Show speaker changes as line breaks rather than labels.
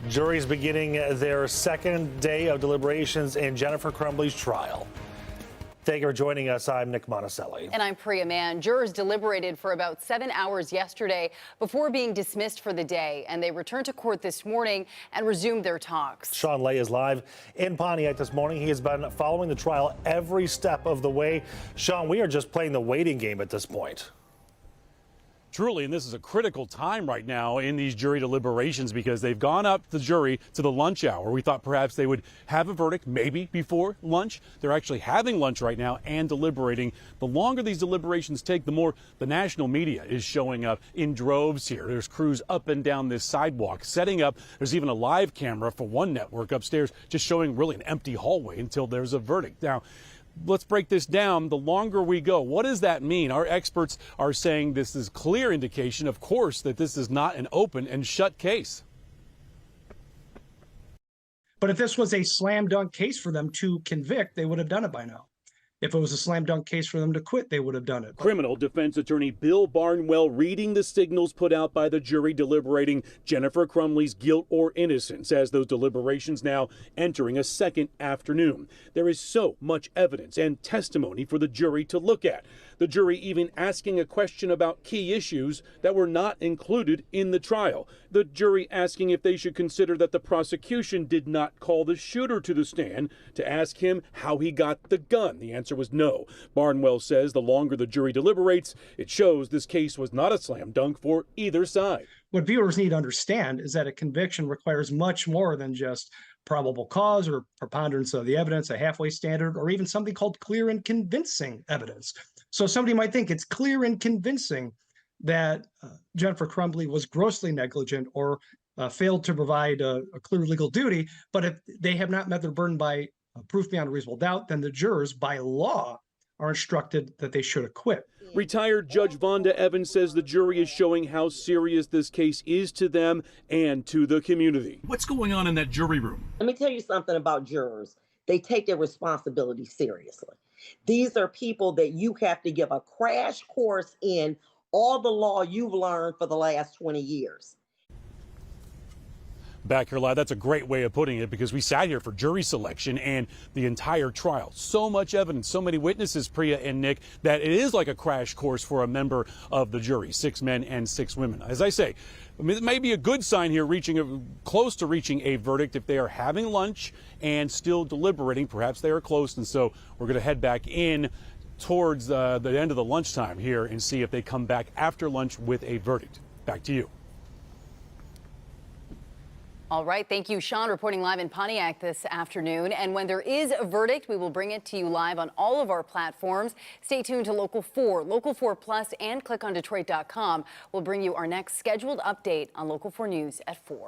Jury's beginning their second day of deliberations in Jennifer Crumbley's trial. Thank you for joining us. I'm Nick Monticelli.
And I'm Priya Mann. Jurors deliberated for about 7 hours yesterday before being dismissed for the day, and they returned to court this morning and resumed their talks.
Sean Lay is live in Pontiac this morning. He has been following the trial every step of the way. Sean, we are just playing the waiting game at this point.
Truly, and this is a critical time right now in these jury deliberations because they've gone up the jury to the lunch hour. We thought perhaps they would have a verdict maybe before lunch. They're actually having lunch right now and deliberating. The longer these deliberations take, the more the national media is showing up in droves here. There's crews up and down this sidewalk setting up. There's even a live camera for one network upstairs just showing really an empty hallway until there's a verdict. Now, let's break this down. The longer we go, what does that mean? Our experts are saying this is clear indication, of course, that this is not an open and shut case.
But if this was a slam dunk case for them to convict, they would have done it by now. If it was a slam dunk case for them to quit, they would have done it.
Criminal defense attorney Bill Barnwell reading the signals put out by the jury deliberating Jennifer Crumbley's guilt or innocence as those deliberations now entering a second afternoon. There is so much evidence and testimony for the jury to look at. The jury even asking a question about key issues that were not included in the trial. The jury asking if they should consider that the prosecution did not call the shooter to the stand to ask him how he got the gun. The answer was no. Barnwell says the longer the jury deliberates, it shows this case was not a slam dunk for either side.
What viewers need to understand is that a conviction requires much more than just probable cause or preponderance of the evidence, a halfway standard, or even something called clear and convincing evidence. So somebody might think it's clear and convincing that Jennifer Crumbley was grossly negligent or failed to provide a clear legal duty, but if they have not met their burden by proof beyond a reasonable doubt, then the jurors, by law, are instructed that they should acquit.
Retired Judge Vonda Evans says the jury is showing how serious this case is to them and to the community. What's going on in that jury room?
Let me tell you something about jurors. They take their responsibility seriously. These are people that you have to give a crash course in all the law you've learned for the last 20 years.
Back here live, that's a great way of putting it because we sat here for jury selection and the entire trial. So much evidence, so many witnesses, Priya and Nick, that it is like a crash course for a member of the jury, 6 men and 6 women. As I say, it may be a good sign here close to reaching a verdict if they are having lunch and still deliberating. Perhaps they are close, and so we're going to head back in towards the end of the lunchtime here and see if they come back after lunch with a verdict. Back to you.
All right. Thank you, Sean, reporting live in Pontiac this afternoon. And when there is a verdict, we will bring it to you live on all of our platforms. Stay tuned to Local 4, Local 4 Plus, and clickondetroit.com. We'll bring you our next scheduled update on Local 4 News at 4.